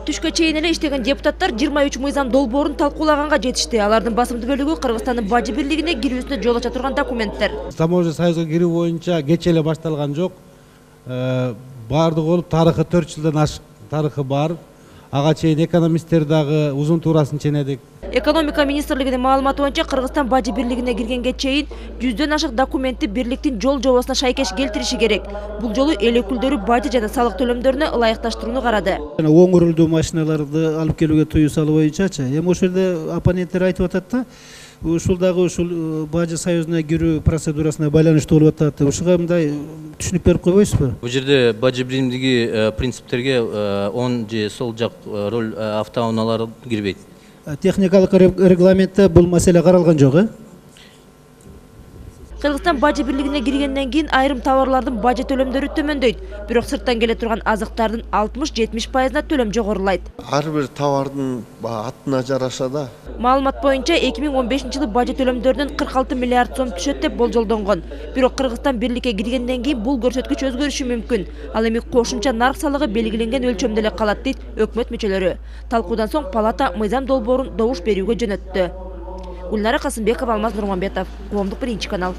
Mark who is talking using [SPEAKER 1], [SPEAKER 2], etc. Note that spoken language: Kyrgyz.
[SPEAKER 1] Түшкө чейин эле иштеген депутаттар 23 мыйзам долбоорун талкуулаганга жетишти. Алардын басымдуу бөлүгү Кыргызстандын бажы бирлигине кирүүсүнө жол ача турган документтер.
[SPEAKER 2] Таможня союзга кирүү боюнча кече эле башталган жок. Баардыгы болуп тарыхы 4 жылдан ашык тарыхы бар. Ага чейин экономисттер дагы узун туурасын ченедик.
[SPEAKER 1] Экономика министрлигинин маалыматы боюнча Кыргызстан бажы бирлигине киргенге чейин 100дөн ашык документти бирликтин жол жобосуна шайкеш келтириши керек. Бул жолу эл өкүлдөрү бажы жана салык төлөмдөрүнө ылайыкташтырууну карады.
[SPEAKER 3] Оң урулдуу машиналарды алып келүүгө тыюу салуу боюнчачы. Эми ошол жерде оппоненттер айтып атат да, ушул дагы ушул бажы союзуна кирүү процедурасына байланыштуу болуп атат. Ушуга мындай түшүнүк берип койбойсузбу?
[SPEAKER 4] Бул жерде бажы биримдиги принциптерге оң же сол жак роль автоунаалар кирбейт.
[SPEAKER 3] Техникалык регламентте бул маселе каралган жок,
[SPEAKER 1] Кыргызстан бажы бирлигине киргенден кийин айрым товарлардын бажы төлөмдөрү төмөндөйт. Бирок сырттан келе турган азыктардын 60-70%на төлөм жогорулайт.
[SPEAKER 5] Ар бир товардын атына жараша да.
[SPEAKER 1] Маалымат боюнча 2015-жылы бажы төлөмдөрүнөн 46 миллиард сом түшөт деп болжолдонгон. Бирок Кыргызстан бирликке киргенден кийин бул көрсөткүч өзгөрүшү мүмкүн. Ал эми кошумча нарк салыгы белгиленген өлчөмдө эле калат дейт өкмөт мүчөлөрү. Талкуудан соң палата мыйзам долбоорун добуш берүүгө жөнөттү. Гүлнара Касымбекова, Алмаз Нурманбетов, Коомдук 1 канал.